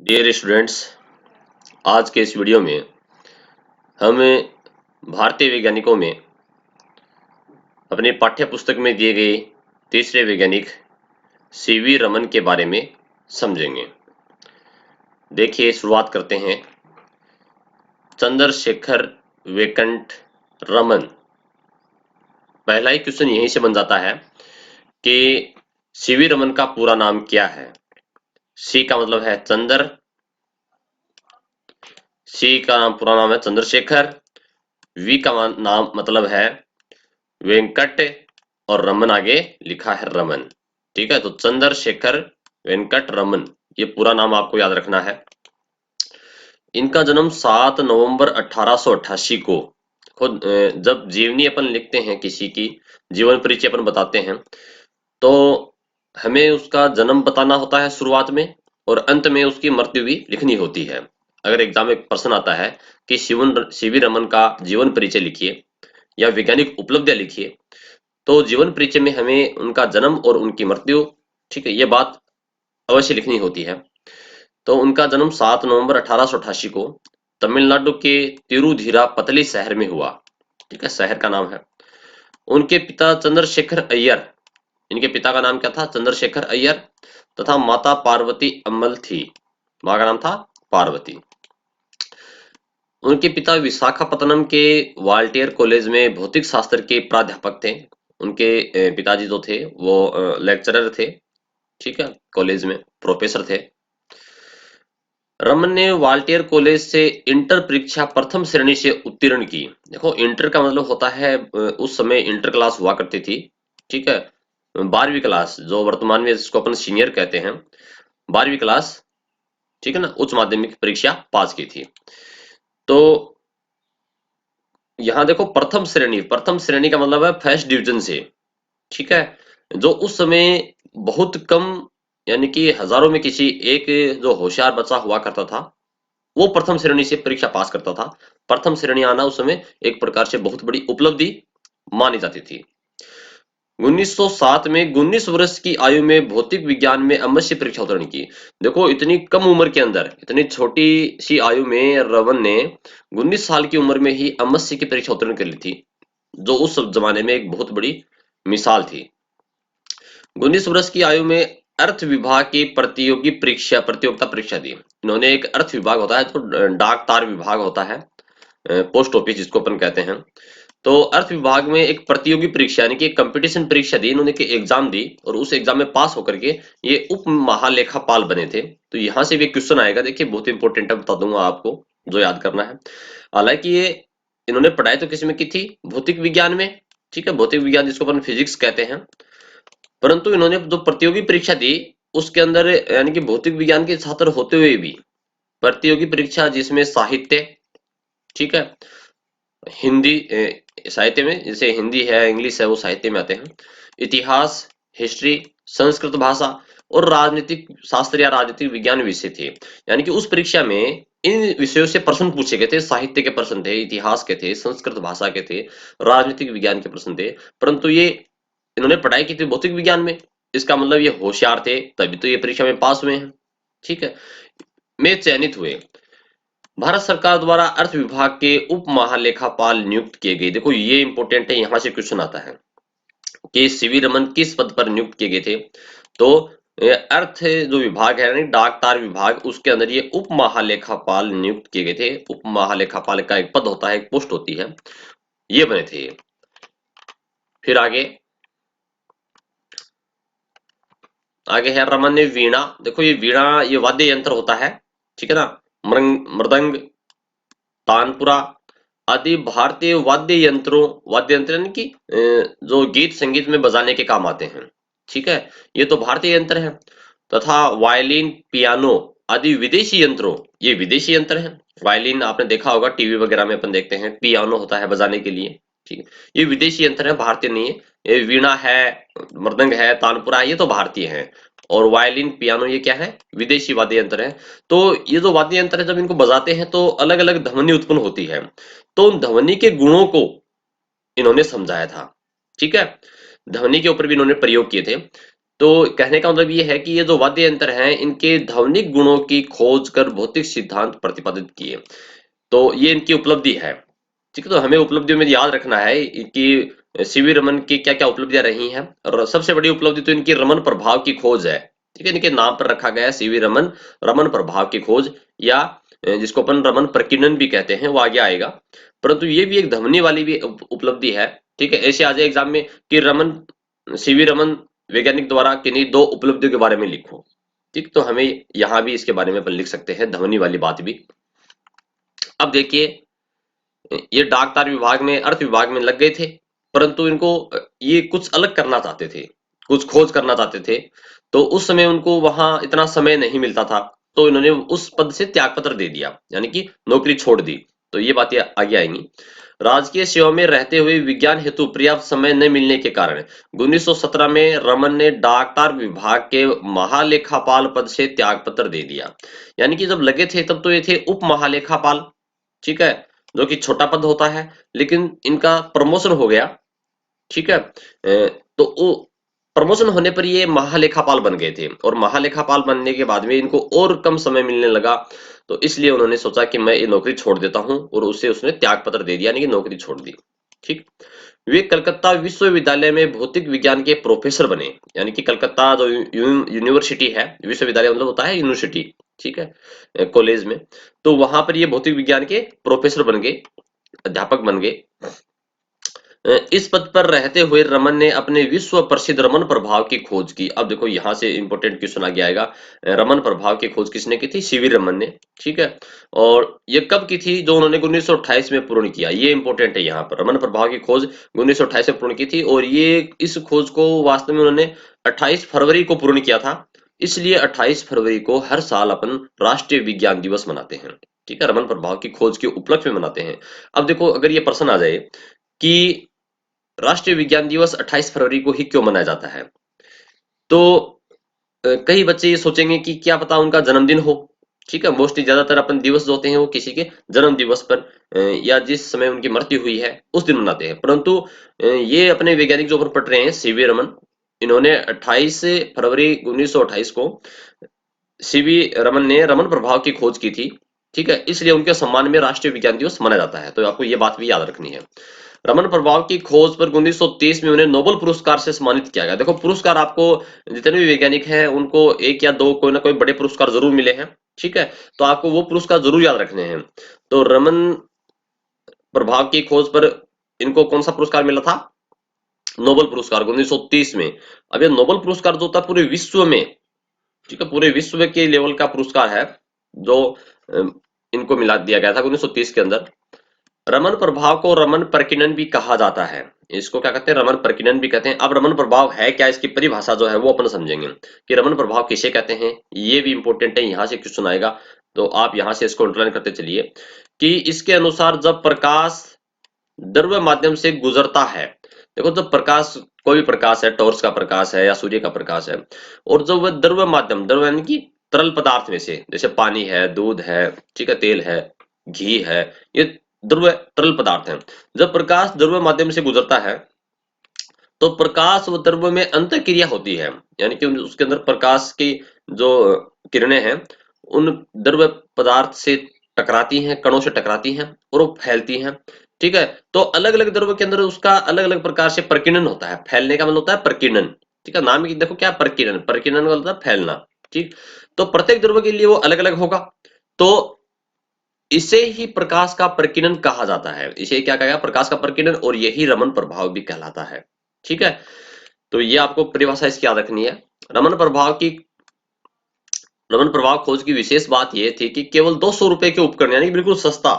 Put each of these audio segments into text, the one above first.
Dear students, आज के इस वीडियो में हम भारतीय वैज्ञानिकों में अपने पाठ्य पुस्तक में दिए गए तीसरे वैज्ञानिक सीवी रमन के बारे में समझेंगे। देखिए, शुरुआत करते हैं। चंद्रशेखर वेंकट रमन। पहला ही क्वेश्चन यहीं से बन जाता है कि सीवी रमन का पूरा नाम क्या है। सी का मतलब है चंद्र, सी का पूरा नाम है चंद्रशेखर, वी का नाम मतलब है वेंकट और रमन आगे लिखा है रमन। ठीक है, तो चंद्रशेखर वेंकट रमन, ये पूरा नाम आपको याद रखना है। इनका जन्म 7 नवंबर 1888 को खुद जब जीवनी अपन लिखते हैं, किसी की जीवन परिचय अपन बताते हैं, तो हमें उसका जन्म बताना होता है शुरुआत में, और अंत में उसकी मृत्यु भी लिखनी होती है। अगर एग्जाम में प्रश्न आता है कि सीवी रमन का जीवन परिचय लिखिए या वैज्ञानिक उपलब्धियां लिखिए, तो जीवन परिचय में हमें उनका जन्म और उनकी मृत्यु, ठीक है, ये बात अवश्य लिखनी होती है। तो उनका जन्म 7 नवंबर 1888 को तमिलनाडु के तिरुधिरापतली शहर में हुआ। ठीक है, शहर का नाम है। उनके पिता चंद्रशेखर अय्यर, इनके पिता का नाम क्या था? चंद्रशेखर अय्यर, तथा माता पार्वती अम्मल थी। माँ का नाम था पार्वती। उनके पिता विशाखापत्तनम के वाल्टियर कॉलेज में भौतिक शास्त्र के प्राध्यापक थे। उनके पिताजी जो थे वो लेक्चरर थे, ठीक है, कॉलेज में प्रोफेसर थे। रमन ने वाल्टियर कॉलेज से इंटर परीक्षा प्रथम श्रेणी से उत्तीर्ण की। देखो, इंटर का मतलब होता है उस समय इंटर क्लास हुआ करती थी, ठीक है, 12वीं क्लास, जो वर्तमान में जिसको अपन सीनियर कहते हैं, 12वीं क्लास, ठीक है ना, उच्च माध्यमिक परीक्षा पास की थी। तो यहाँ देखो, प्रथम श्रेणी का मतलब है फर्स्ट डिवीजन से, ठीक है, जो उस समय बहुत कम, यानी कि हजारों में किसी एक जो होशियार बच्चा हुआ करता था, वो प्रथम श्रेणी से परीक्षा पास करता था। प्रथम श्रेणी आना उस समय एक प्रकार से बहुत बड़ी उपलब्धि मानी जाती थी। 1907 में 19 वर्ष की आयु में भौतिक विज्ञान में एमएससी परीक्षा उत्तीर्ण की। देखो, इतनी कम उम्र के अंदर, इतनी छोटी सी आयु में रमन ने 19 साल की उम्र में ही एमएससी की परीक्षा उत्तीर्ण कर ली थी, जो उस जमाने में एक बहुत बड़ी मिसाल थी। 19 वर्ष की आयु में अर्थ विभाग की प्रतियोगिता परीक्षा दी। इन्होंने एक अर्थ विभाग होता है, तो डाक तार विभाग होता है, पोस्ट ऑफिस जिसको अपन कहते हैं, तो अर्थ विभाग में एक प्रतियोगी परीक्षा, यानी कि एक कंपटीशन परीक्षा दी इन्होंने, कि एग्जाम दी, और उस एग्जाम में पास होकर के ये उप महालेखापाल बने थे। तो यहाँ से भी क्वेश्चन आएगा, देखिए बहुत इंपॉर्टेंट है, बता दूंगा आपको, जो याद करना है। हालांकि ये इन्होंने पढ़ाई तो किसी में की थी? भौतिक विज्ञान में, ठीक है, भौतिक विज्ञान जिसको अपन फिजिक्स कहते हैं। परंतु इन्होंने जो प्रतियोगी परीक्षा दी, उसके अंदर यानी कि भौतिक विज्ञान के छात्र होते हुए भी प्रतियोगी परीक्षा, जिसमें साहित्य, ठीक है, हिंदी साहित्य में, जैसे हिंदी है, इंग्लिश है, वो साहित्य में आते हैं, इतिहास, हिस्ट्री, संस्कृत भाषा और राजनीतिक शास्त्र या राजनीतिक विज्ञान विषय थे। यानी कि उस परीक्षा में इन विषयों से प्रश्न पूछे गए थे। साहित्य के प्रश्न थे, इतिहास के थे, संस्कृत भाषा के थे, राजनीतिक विज्ञान के प्रश्न थे। परंतु ये इन्होंने पढ़ाई की थी भौतिक विज्ञान में, इसका मतलब ये होशियार थे, तभी तो ये परीक्षा में पास हुए हैं, ठीक है, में चयनित हुए। भारत सरकार द्वारा अर्थ विभाग के उप महालेखापाल नियुक्त किए गए। देखो, ये इंपॉर्टेंट है, यहां से क्वेश्चन आता है कि सीवी रमन किस पद पर नियुक्त किए गए थे। तो अर्थ जो विभाग है, यानी डाक तार विभाग, उसके अंदर ये उप महालेखापाल नियुक्त किए गए थे। उप महालेखापाल का एक पद होता है, एक पोस्ट होती है, ये बने थे ये। फिर आगे आगे है रमन ने वीणा। देखो, ये वीणा, ये वाद्य यंत्र होता है, ठीक है ना, मृदंग, तानपुरा आदि भारतीय वाद्य यंत्र यानी कि जो गीत संगीत में बजाने के काम आते हैं, ठीक है, ये तो भारतीय यंत्र है। तथा वायलिन, पियानो आदि विदेशी यंत्रों, ये विदेशी यंत्र हैं। वायलिन आपने देखा होगा, टीवी वगैरह में अपन देखते हैं, पियानो होता है बजाने के लिए, ठीक है, ये विदेशी यंत्र है, भारतीय नहीं है। ये वीणा है, मृदंग है, तानपुरा है, ये तो भारतीय है, और वायलिन, पियानो, ये क्या है? विदेशी वाद्य यंत्र है। तो ये जो वाद्य यंत्र है, जब इनको बजाते हैं तो अलग अलग ध्वनि उत्पन्न होती है, तो उन ध्वनि के गुणों को इन्होंने समझाया था, ठीक है, ध्वनि के ऊपर भी इन्होंने प्रयोग किए थे। तो कहने का मतलब ये है कि ये जो वाद्य यंत्र हैं इनके ध्वनिक गुणों की खोज कर भौतिक सिद्धांत प्रतिपादित किए। तो ये इनकी उपलब्धि है। ठीक है, तो हमें उपलब्धियों में याद रखना है कि सीवी रमन की क्या क्या उपलब्धियां रही हैं। और सबसे बड़ी उपलब्धि तो इनकी रमन प्रभाव की खोज है। ठीक है, इनके नाम पर रखा गया है सीवी रमन, रमन प्रभाव की खोज, या जिसको अपन रमन प्रकीर्णन भी कहते हैं, वो आगे आएगा। परंतु ये भी एक ध्वनि वाली भी उपलब्धि है। ठीक है, ऐसे आ जाए एग्जाम में कि रमन, सीवी रमन वैज्ञानिक द्वारा किन्हीं दो उपलब्धियों के बारे में लिखो। ठीक, तो हमें यहाँ भी इसके बारे में अपन लिख सकते हैं, ध्वनि वाली बात भी। अब देखिए, ये डाक तार विभाग में, अर्थ विभाग में लग गए थे, परंतु इनको ये कुछ अलग करना चाहते थे, कुछ खोज करना चाहते थे। तो उस समय उनको वहां इतना समय नहीं मिलता था, तो इन्होंने उस पद से त्यागपत्र दे दिया, यानी कि नौकरी छोड़ दी। तो ये बातें आगे आएंगी। राजकीय सेवा में रहते हुए विज्ञान हेतु पर्याप्त समय न मिलने के कारण 1917 में रमन ने डाक तार विभाग के महालेखापाल पद से त्यागपत्र दे दिया। यानी कि जब लगे थे तब तो ये थे उप महालेखापाल। ठीक है, जो कि छोटा पद होता है, लेकिन इनका प्रमोशन हो गया। ठीक है, तो वो प्रमोशन होने पर ये महालेखापाल बन गए थे, और महालेखापाल बनने के बाद में इनको और कम समय मिलने लगा। तो इसलिए उन्होंने सोचा कि मैं ये नौकरी छोड़ देता हूं, और उससे उसने त्याग पत्र दे दिया, यानी कि नौकरी छोड़ दी। ठीक, वे कलकत्ता विश्वविद्यालय में भौतिक विज्ञान के प्रोफेसर बने। यानी कि कलकत्ता जो यूनिवर्सिटी है, विश्वविद्यालय मतलब होता है यूनिवर्सिटी। ठीक है, कॉलेज में, तो वहां पर ये भौतिक विज्ञान के प्रोफेसर बन गए, अध्यापक बन गए। इस पद पर रहते हुए रमन ने अपने विश्व प्रसिद्ध रमन प्रभाव की खोज की। अब देखो यहाँ से इंपॉर्टेंट क्वेश्चन आगे आएगा। रमन प्रभाव की खोज किसने की थी? सीवी रमन ने। ठीक है, और ये कब की थी? जो उन्होंने 1928 में पूर्ण किया। ये इंपॉर्टेंट है यहाँ पर, रमन प्रभाव की खोज 1928 में पूर्ण की थी, और ये इस खोज को वास्तव में उन्होंने 28 फरवरी को पूर्ण किया था। इसलिए 28 फरवरी को हर साल अपन राष्ट्रीय विज्ञान दिवस मनाते हैं। ठीक है, रमन प्रभाव की खोज के उपलक्ष्य में मनाते हैं। अब देखो, अगर ये प्रश्न आ जाए कि राष्ट्रीय विज्ञान दिवस 28 फरवरी को ही क्यों मनाया जाता है, तो कई बच्चे ये सोचेंगे कि क्या पता उनका जन्मदिन हो। ठीक है, मोस्टली ज्यादातर अपन दिवस जो होते हैं वो किसी के जन्म दिवस पर या जिस समय उनकी मृत्यु हुई है उस दिन मनाते हैं। परंतु ये अपने वैज्ञानिक जो अपन पढ़ रहे हैं, सीवी रमन, इन्होंने 28 फरवरी 1928 को सीवी रमन ने रमन प्रभाव की खोज की थी। ठीक है, इसलिए उनके सम्मान में राष्ट्रीय विज्ञान दिवस मनाया जाता है। तो आपको ये बात भी याद रखनी है। रमन प्रभाव की खोज पर 1930 में उन्हें नोबेल पुरस्कार से सम्मानित किया गया। देखो, पुरस्कार आपको जितने भी वैज्ञानिक हैं उनको एक या दो कोई ना कोई बड़े पुरस्कार जरूर मिले हैं। ठीक है, तो आपको वो पुरस्कार जरूर याद रखने हैं। तो रमन प्रभाव की खोज पर इनको कौन सा पुरस्कार मिला था? नोबेल पुरस्कार 1930 में। अब ये नोबेल पुरस्कार जो होता है पूरे विश्व में, ठीक है, पूरे विश्व के लेवल का पुरस्कार है, जो अ, इनको मिला दिया गया था 1930 के अंदर। रमन प्रभाव को रमन प्रकीर्णन भी कहा जाता है। इसको क्या कहते हैं? रमन प्रकीर्णन भी कहते हैं। अब रमन प्रभाव है क्या, इसकी परिभाषा जो है वो अपन समझेंगे कि रमन प्रभाव किसे कहते हैं। ये भी इंपॉर्टेंट है, यहाँ से क्वेश्चन आएगा, तो आप यहाँ से इसको अंडरलाइन करते चलिए कि इसके अनुसार जब प्रकाश द्रव्य माध्यम से गुजरता है। देखो, जब प्रकाश, कोई भी प्रकाश है, टॉर्च का प्रकाश है या सूर्य का प्रकाश है, और जब वह द्रव्य माध्यम, द्रव्य यानी कि तरल पदार्थ में से, जैसे पानी है, दूध है, ठीक है, तेल है, घी है, ये द्रव्य तरल पदार्थ है। जब प्रकाश द्रव्य माध्यम से गुजरता है तो प्रकाश व द्रव्य में अंतर क्रिया होती है। यानी कि उसके अंदर प्रकाश की जो किरणें हैं उन द्रव्य पदार्थ से टकराती हैं, कणों से टकराती हैं, और वो फैलती हैं। ठीक है, तो अलग अलग द्रव्य के अंदर उसका अलग अलग प्रकार से प्रकीर्णन होता है। फैलने का मतलब होता है प्रकीर्णन। ठीक है, नाम ही देखो क्या, प्रकीर्णन, प्रकीर्णन का मतलब है फैलना। ठीक, तो प्रत्येक द्रव्य के लिए वो अलग अलग होगा। तो इसे ही प्रकाश का प्रकीर्णन कहा जाता है। इसे क्या कहा गया? प्रकाश का प्रकीर्णन, और यही रमन प्रभाव भी कहलाता है। ठीक है, तो ये आपको परिभाषा इसकी याद रखनी है। रमन प्रभाव की, रमन प्रभाव खोज की विशेष बात यह थी कि केवल 200 रुपए के उपकरण, यानी बिल्कुल सस्ता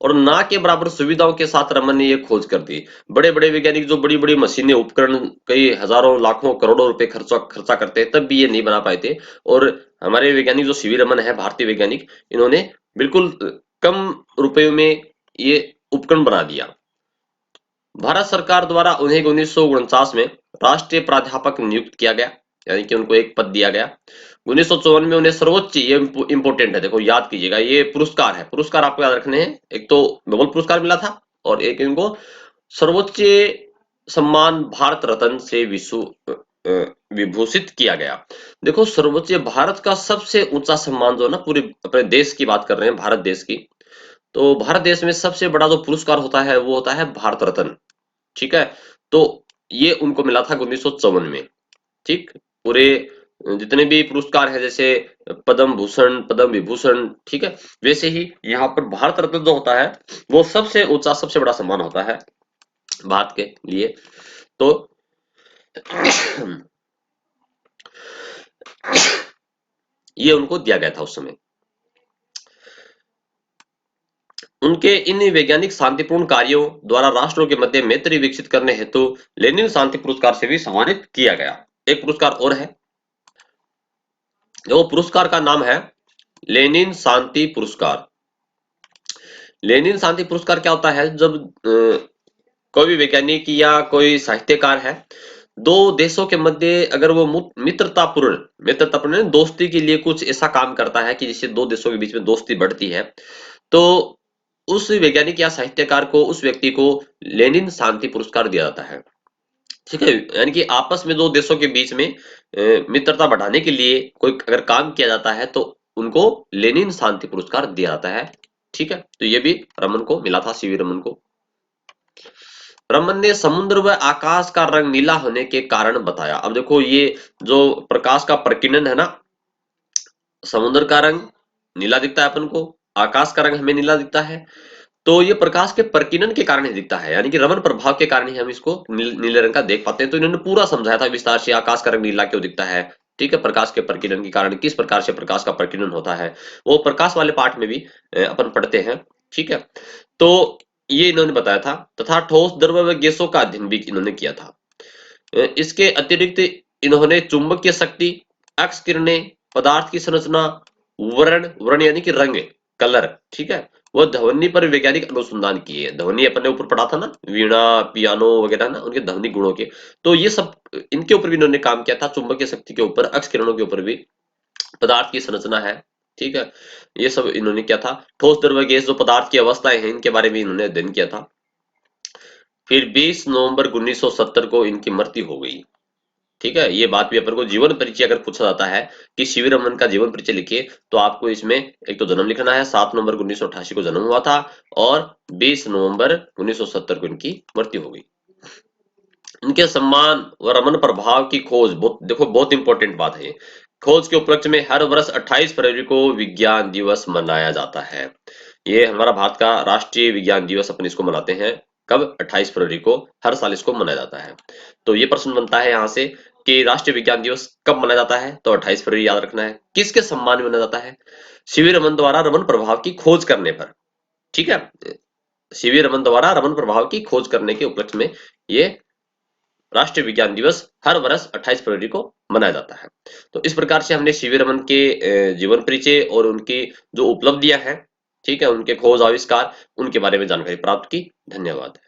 और ना के बराबर सुविधाओं के साथ रमन ने यह खोज कर दी। बड़े बड़े वैज्ञानिक जो बड़ी बड़ी मशीनें, उपकरण, कई हजारों लाखों करोड़ों रुपए खर्चा खर्चा करते तब भी ये नहीं बना पाए थे। और हमारे वैज्ञानिक जो सीवी रमन है, भारतीय वैज्ञानिक, इन्होंने बिल्कुल कम रुपयों में ये उपकरण बना दिया। भारत सरकार द्वारा उन्हें 1949 में राष्ट्रीय प्राध्यापक नियुक्त किया गया, यानी कि उनको एक पद दिया गया। 1954 में उन्हें सर्वोच्च, ये इंपॉर्टेंट है, देखो याद कीजिएगा, ये पुरस्कार है, पुरस्कार आपको याद रखने हैं। एक तो नोबेल पुरस्कार मिला था, और एक इनको सर्वोच्च सम्मान भारत रत्न से विश्व विभूषित किया गया। देखो सर्वोच्च भारत का सबसे ऊंचा सम्मान जो है ना, पूरे अपने देश की बात कर रहे हैं, भारत देश की, तो भारत देश में सबसे बड़ा जो पुरस्कार होता है वो होता है भारत रत्न। ठीक है, तो ये उनको मिला था 1954 में। ठीक, पूरे जितने भी पुरस्कार है जैसे पद्म भूषण, पद्म विभूषण, ठीक है, वैसे ही यहाँ पर भारत रत्न जो होता है वो सबसे ऊंचा, सबसे बड़ा सम्मान होता है भारत के लिए। तो ये उनको दिया गया था उस समय। उनके इन वैज्ञानिक शांतिपूर्ण कार्यों द्वारा राष्ट्रों के मध्य मैत्री विकसित करने हेतु लेनिन शांति पुरस्कार से भी सम्मानित किया गया। एक पुरस्कार और है, जो पुरस्कार का नाम है लेनिन शांति पुरस्कार। लेनिन शांति पुरस्कार क्या होता है, जब कोई भी वैज्ञानिक या कोई साहित्यकार है, दो देशों के मध्य अगर वो मित्रतापूर्ण दोस्ती के लिए कुछ ऐसा काम करता है कि जिससे दो देशों के बीच में दोस्ती बढ़ती है, तो उस वैज्ञानिक या साहित्यकार को, उस व्यक्ति को लेनिन शांति पुरस्कार दिया जाता है। ठीक है, यानी कि आपस में दो देशों के बीच में मित्रता बढ़ाने के लिए कोई अगर काम किया जाता है तो उनको लेनिन शांति पुरस्कार दिया जाता है। ठीक है, तो ये भी रमन को मिला था, सीवी रमन को। रमन ने समुद्र व आकाश का रंग नीला होने के कारण बताया। अब देखो ये जो प्रकाश का प्रकीर्णन है ना, समुद्र का रंग नीला दिखता है अपन को, आकाश का रंग हमें नीला दिखता है, तो ये प्रकाश के प्रकीर्णन के कारण ही दिखता है, यानी कि रमन प्रभाव के कारण ही हम इसको नीले रंग का देख पाते हैं। तो इन्होंने पूरा समझाया था विस्तार से आकाश का रंग नीला क्यों दिखता है। ठीक है, प्रकाश के प्रकीर्णन के कारण किस प्रकार से प्रकाश का प्रकीर्णन होता है, वो प्रकाश वाले पाठ में भी अपन पढ़ते हैं। ठीक है, तो ये इन्होंने बताया था। तथा ठोस द्रव्य व गैसों का अध्ययन भी इन्होंने किया था। इसके अतिरिक्त इन्होंने चुंबकीय शक्ति, एक्स किरणें, पदार्थ की संरचना, वर्ण यानी कि रंग, कलर, ठीक है, वो ध्वनि पर वैज्ञानिक अनुसंधान किए। ध्वनि अपन ने ऊपर पढ़ा था ना, वीणा, पियानो वगैरह ना, उनके ध्वनि गुणों के, तो ये सब इनके ऊपर भी इन्होंने काम किया था, चुंबकीय शक्ति के ऊपर, अक्स किरणों के ऊपर भी, पदार्थ की संरचना है, ठीक है, ये सब इन्होंने किया था। ठोस द्रव्य गैस जो पदार्थ की अवस्थाएं हैं इनके बारे में इन्होंने अध्ययन किया था। फिर 20 नवंबर 1970 को इनकी मृत्यु हो गई। ठीक है, ये बात भी अपन को जीवन परिचय अगर पूछा जाता है कि सीवी रमन का जीवन परिचय लिखिए, तो आपको इसमें एक तो जन्म लिखना है, 7 नवंबर 1988 को जन्म हुआ था और 20 नवंबर 1970 को इनकी मृत्यु हो गई। इनके सम्मान व रमन प्रभाव की खोज, बहुत देखो बहुत इंपॉर्टेंट बात है ये, खोज के उपलक्ष्य में हर वर्ष 28 फरवरी को विज्ञान दिवस मनाया जाता है। ये हमारा भारत का राष्ट्रीय विज्ञान दिवस, अपन इसको मनाते हैं कब, 28 फरवरी को, हर साल इसको मनाया जाता है। तो ये प्रश्न बनता है यहाँ से कि राष्ट्रीय विज्ञान दिवस कब मनाया जाता है, तो 28 फरवरी याद रखना है। किसके सम्मान में मनाया जाता है, सीवी रमन द्वारा रमन प्रभाव की खोज करने पर। ठीक है, सीवी रमन द्वारा रमन प्रभाव की खोज करने के उपलक्ष्य में ये राष्ट्रीय विज्ञान दिवस हर वर्ष 28 फरवरी को मनाया जाता है। तो इस प्रकार से हमने सीवी रमन के जीवन परिचय और उनकी जो उपलब्धियां हैं, ठीक है, उनके खोज आविष्कार, उनके बारे में जानकारी प्राप्त की। धन्यवाद।